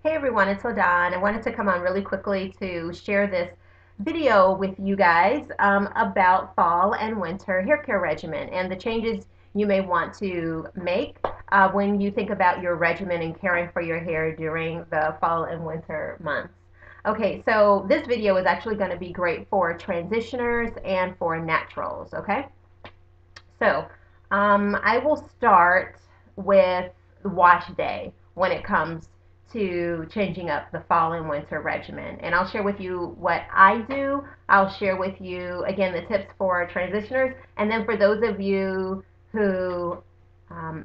Hey everyone, it's Ladon. I wanted to come on really quickly to share this video with you guys about fall and winter hair care regimen and the changes you may want to make when you think about your regimen and caring for your hair during the fall and winter months. Okay, so this video is actually going to be great for transitioners and for naturals, okay? So I will start with the wash day when it comes to changing up the fall and winter regimen. And I'll share with you what I do. I'll share with you, again, the tips for transitioners. And then for those of you who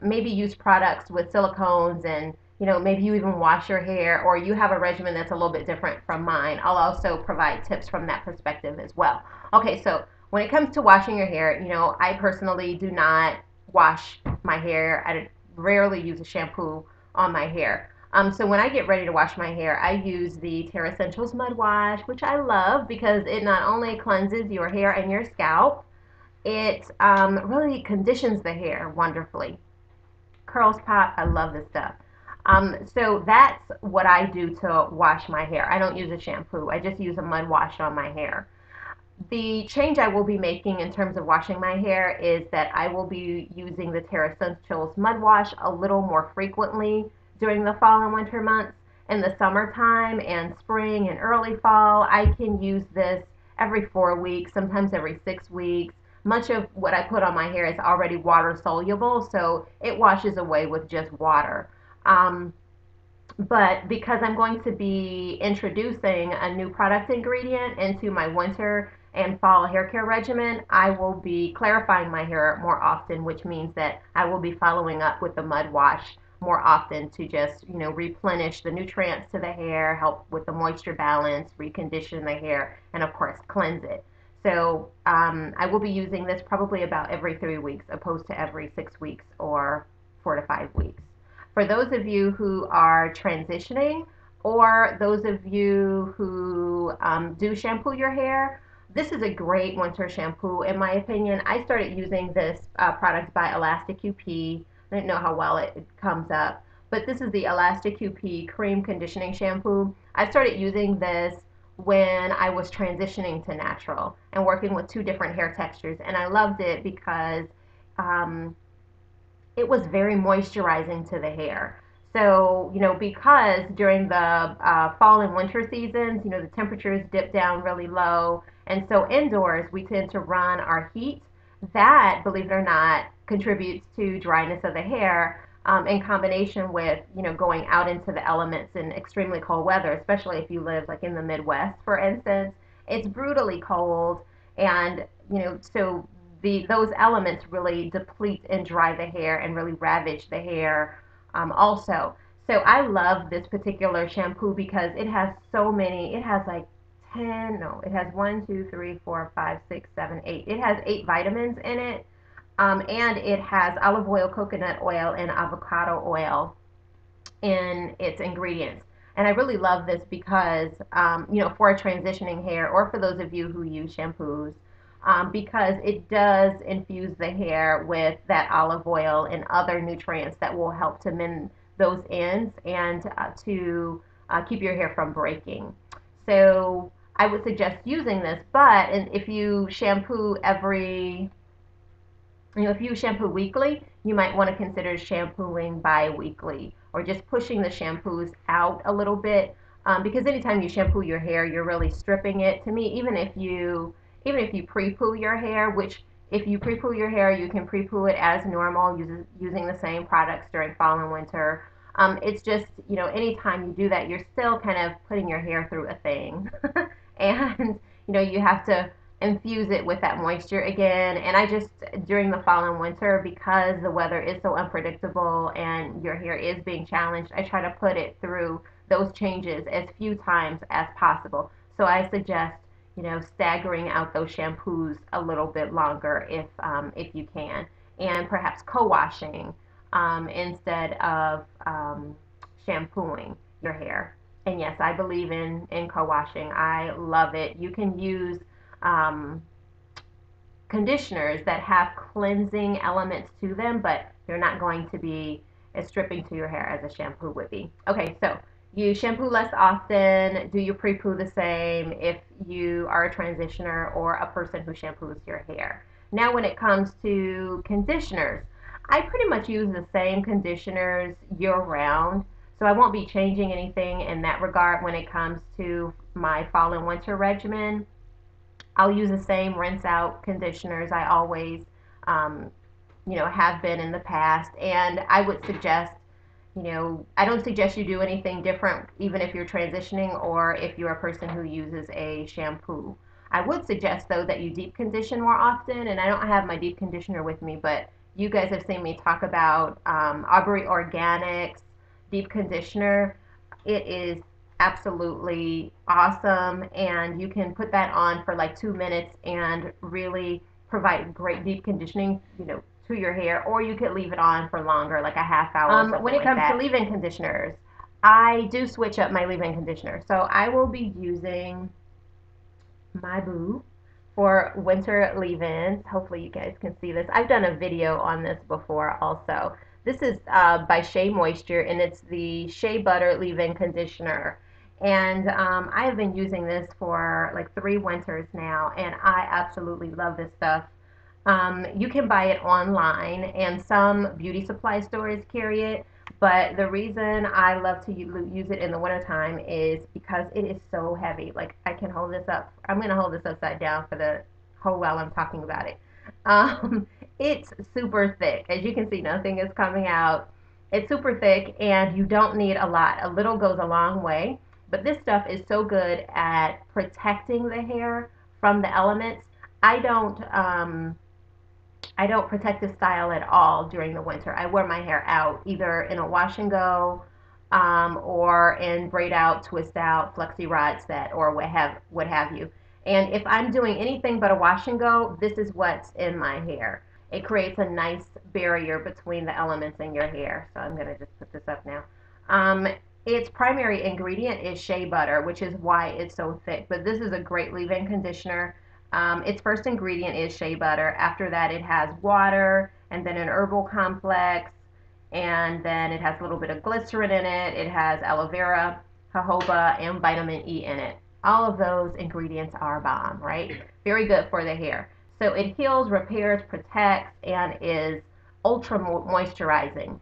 maybe use products with silicones and maybe you even wash your hair or you have a regimen that's a little bit different from mine, I'll also provide tips from that perspective as well. Okay, so when it comes to washing your hair, I personally do not wash my hair. I rarely use a shampoo on my hair. So when I get ready to wash my hair, I use the Terra Essentials Mud Wash, which I love because it not only cleanses your hair and your scalp, it really conditions the hair wonderfully. Curls pop, I love this stuff. So that's what I do to wash my hair. I don't use a shampoo. I just use a mud wash on my hair. The change I will be making in terms of washing my hair is that I will be using the Terra Essentials Mud Wash a little more frequently during the fall and winter months. In the summertime and spring and early fall, I can use this every 4 weeks, sometimes every 6 weeks. Much of what I put on my hair is already water soluble, so it washes away with just water. Um, but because I'm going to be introducing a new product ingredient into my winter and fall hair care regimen, I will be clarifying my hair more often, which means that I will be following up with the mud wash more often to just, replenish the nutrients to the hair, help with the moisture balance, recondition the hair, and of course, cleanse it. So I will be using this probably about every 3 weeks, opposed to every 6 weeks or 4 to 5 weeks. For those of you who are transitioning or those of you who do shampoo your hair, this is a great winter shampoo in my opinion. I started using this product by Elastic UP. I didn't know how well it comes up, but this is the Elastic UP Cream Conditioning Shampoo. I started using this when I was transitioning to natural and working with two different hair textures, and I loved it because um, it was very moisturizing to the hair. So, because during the fall and winter seasons, the temperatures dip down really low. And so indoors, we tend to run our heat. That, believe it or not, contributes to dryness of the hair in combination with, going out into the elements in extremely cold weather, especially if you live like in the Midwest, for instance. It's brutally cold. And, so those elements really deplete and dry the hair and really ravage the hair also. So I love this particular shampoo because it has so many. It has like 10, no, it has 1, 2, 3, 4, 5, 6, 7, 8. It has 8 vitamins in it. And it has olive oil, coconut oil, and avocado oil in its ingredients. And I really love this because, for a transitioning hair or for those of you who use shampoos, because it does infuse the hair with that olive oil and other nutrients that will help to mend those ends and to keep your hair from breaking. So I would suggest using this, but if you shampoo if you shampoo weekly, you might want to consider shampooing bi-weekly or just pushing the shampoos out a little bit because anytime you shampoo your hair, you're really stripping it. To me, even if you pre-poo your hair, which if you pre-poo your hair, you can pre-poo it as normal using the same products during fall and winter. It's just, anytime you do that, you're still kind of putting your hair through a thing. And, you have to infuse it with that moisture again. And I just, during the fall and winter, because the weather is so unpredictable and your hair is being challenged, I try to put it through those changes as few times as possible. So I suggest, staggering out those shampoos a little bit longer if you can, and perhaps co-washing instead of shampooing your hair. And yes, I believe in co-washing. I love it. You can use um, conditioners that have cleansing elements to them, but they're not going to be as stripping to your hair as a shampoo would be. Okay, so You shampoo less often. Do your pre-poo the same if you are a transitioner or a person who shampoos your hair. Now, when it comes to conditioners, I pretty much use the same conditioners year round. So I won't be changing anything in that regard when it comes to my fall and winter regimen. I'll use the same rinse out conditioners I always, um, have been in the past. And I would suggest, I don't suggest you do anything different, even if you're transitioning or if you're a person who uses a shampoo. I would suggest, though, that you deep condition more often. And I don't have my deep conditioner with me, but you guys have seen me talk about Aubrey Organics deep conditioner. It is absolutely awesome, and you can put that on for like 2 minutes and really provide great deep conditioning, to your hair, or you could leave it on for longer, like a half hour. When it comes to leave-in conditioners, I do switch up my leave-in conditioner. So I will be using my Boo for winter leave-ins. Hopefully you guys can see this. I've done a video on this before also. This is by Shea Moisture, and it's the Shea Butter leave-in conditioner. And I have been using this for like 3 winters now, and I absolutely love this stuff. You can buy it online, and some beauty supply stores carry it. But the reason I love to use it in the wintertime is because it is so heavy. Like, I can hold this up. I'm going to hold this upside down for the whole while I'm talking about it. Um, it's super thick. As you can see, nothing is coming out. It's super thick, and you don't need a lot. A little goes a long way. But this stuff is so good at protecting the hair from the elements. I don't I don't protective style at all during the winter. I wear my hair out either in a wash and go, or in braid out, twist out, flexi rod set, or what have you. And if I'm doing anything but a wash and go, this is what's in my hair. It creates a nice barrier between the elements in your hair. So I'm gonna just put this up now. Um, its primary ingredient is shea butter, which is why it's so thick. But this is a great leave-in conditioner. Its first ingredient is shea butter. After that, it has water and then an herbal complex, and then it has a little bit of glycerin in it. It has aloe vera, jojoba, and vitamin E in it. All of those ingredients are bomb, right? Very good for the hair. So it heals, repairs, protects, and is ultra moisturizing.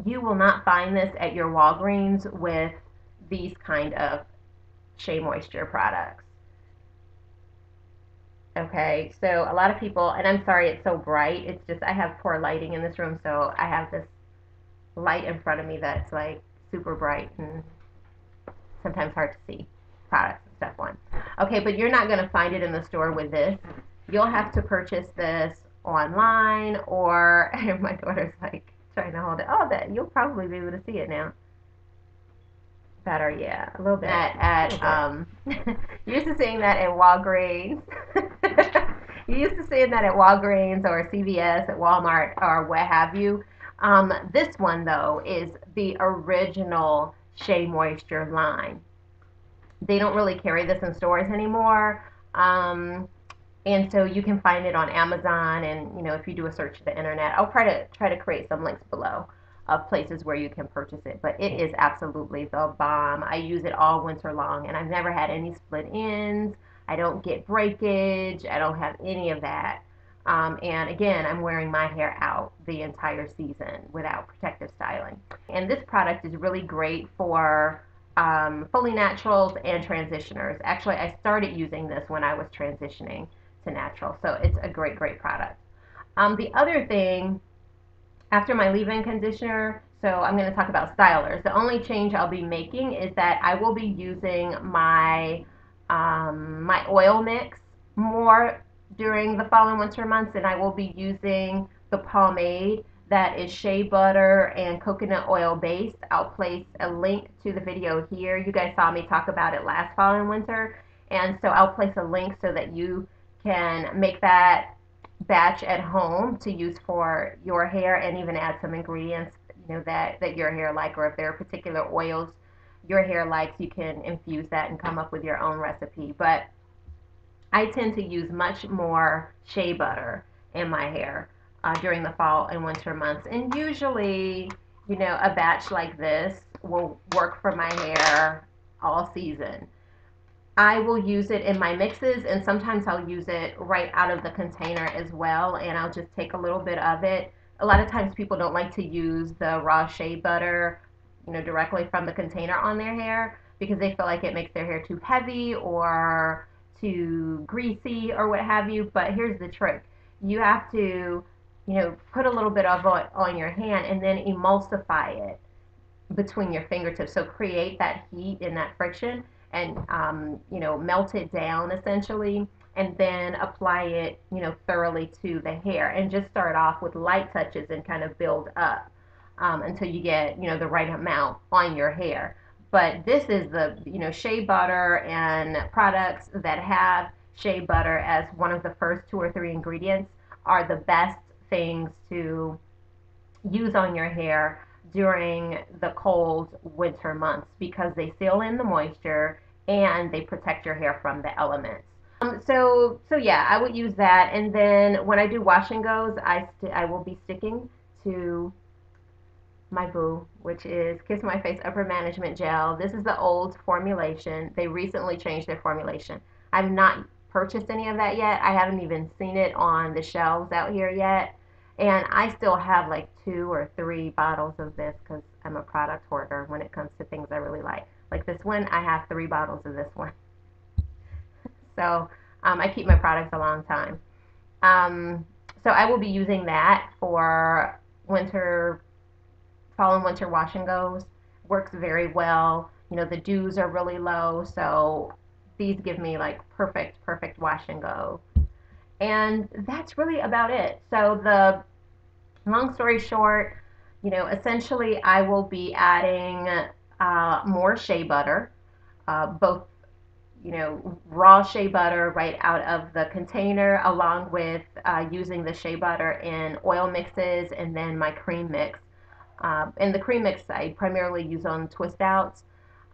You will not find this at your Walgreens with these kind of Shea Moisture products. Okay, so a lot of people, and I'm sorry it's so bright. It's just I have poor lighting in this room, so I have this light in front of me that's like super bright and sometimes hard to see products and stuff on. Okay, but you're not going to find it in the store with this. You'll have to purchase this online, or my daughter's like trying to hold it. Oh, that you'll probably be able to see it now. Better, yeah, a little bit. You used to seeing that at Walgreens. You used to seeing that at Walgreens or CVS, at Walmart, or what have you. This one though is the original Shea Moisture line. They don't really carry this in stores anymore. And so you can find it on Amazon, and if you do a search of the internet, I'll try to create some links below of places where you can purchase it. But it is absolutely the bomb. I use it all winter long, and I've never had any split ends. I don't get breakage. I don't have any of that. And again, I'm wearing my hair out the entire season without protective styling. And this product is really great for fully naturals and transitioners. Actually, I started using this when I was transitioning to natural, so it's a great, great product. The other thing, after my leave-in conditioner, so I'm going to talk about stylers. The only change I'll be making is that I will be using my oil mix more during the fall and winter months, and I will be using the pomade that is shea butter and coconut oil based. I'll place a link to the video here. You guys saw me talk about it last fall and winter, and so I'll place a link so that you can make that batch at home to use for your hair, and even add some ingredients that your hair like, or if there are particular oils your hair likes, you can infuse that and come up with your own recipe. But I tend to use much more shea butter in my hair during the fall and winter months. And usually, a batch like this will work for my hair all season. I will use it in my mixes, and sometimes I'll use it right out of the container as well, and I'll just take a little bit of it. A lot of times people don't like to use the raw shea butter, directly from the container on their hair because they feel like it makes their hair too heavy or too greasy or what have you. But here's the trick. You have to, put a little bit of it on your hand and then emulsify it between your fingertips. So create that heat and that friction and, melt it down essentially, and then apply it, thoroughly to the hair, and just start off with light touches and kind of build up until you get, the right amount on your hair. But this is the, shea butter, and products that have shea butter as one of the first two or three ingredients are the best things to use on your hair during the cold winter months because they seal in the moisture and they protect your hair from the elements. So yeah, I would use that, and then when I do wash and goes, I will be sticking to my boo, which is Kiss My Face Upper Management Gel. This is the old formulation. They recently changed their formulation. I've not purchased any of that yet. I haven't even seen it on the shelves out here yet. And I still have like 2 or 3 bottles of this because I'm a product hoarder when it comes to things I really like. Like this one, I have 3 bottles of this one. So I keep my products a long time. Um, so I will be using that for winter fall and winter wash and goes. Works very well. The dews are really low, so these give me like perfect wash and go. And that's really about it. So the long story short, essentially I will be adding more shea butter, both, raw shea butter right out of the container, along with using the shea butter in oil mixes and then my cream mix. And the cream mix I primarily use on twist outs,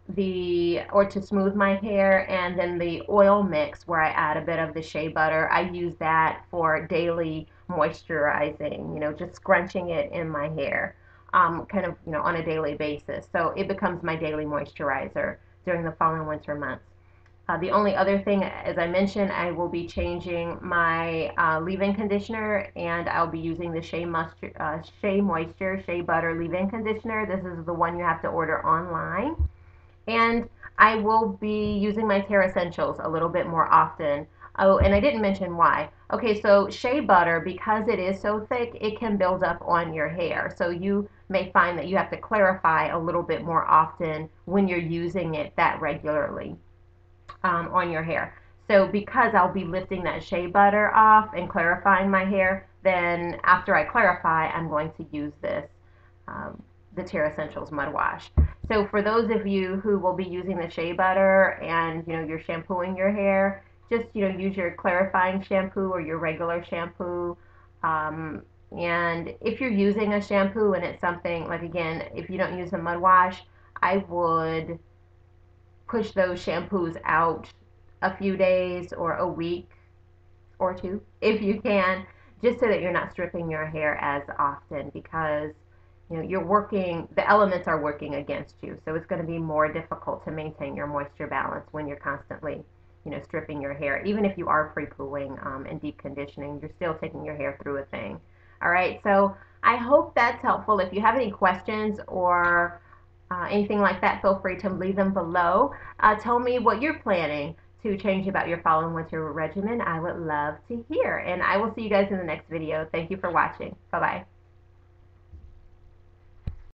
or to smooth my hair, and then the oil mix where I add a bit of the shea butter. I use that for daily moisturizing, just scrunching it in my hair, kind of, on a daily basis. So it becomes my daily moisturizer during the fall and winter months. The only other thing, as I mentioned, I will be changing my leave-in conditioner, and I'll be using the Shea Moisture Shea Butter leave-in conditioner. This is the one you have to order online. And I will be using my Terra Essentials a little bit more often. Oh, and I didn't mention why. Okay, so shea butter, because it is so thick, it can build up on your hair. So you may find that you have to clarify a little bit more often when you're using it that regularly on your hair. So because I'll be lifting that shea butter off and clarifying my hair, then after I clarify, I'm going to use this, the Terra Essentials Mud Wash. So for those of you who will be using the shea butter and you're shampooing your hair, just use your clarifying shampoo or your regular shampoo. Um, and if you're using a shampoo and it's something like, again, if you don't use a mud wash, I would push those shampoos out a few days or a week or two if you can, just so that you're not stripping your hair as often, because the elements are working against you, so it's going to be more difficult to maintain your moisture balance when you're constantly stripping your hair. Even if you are pre-pooing and deep conditioning, you're still taking your hair through a thing. All right, so I hope that's helpful. If you have any questions or anything like that, feel free to leave them below. Tell me what you're planning to change about your fall and winter regimen. I would love to hear. And I will see you guys in the next video. Thank you for watching. Bye-bye.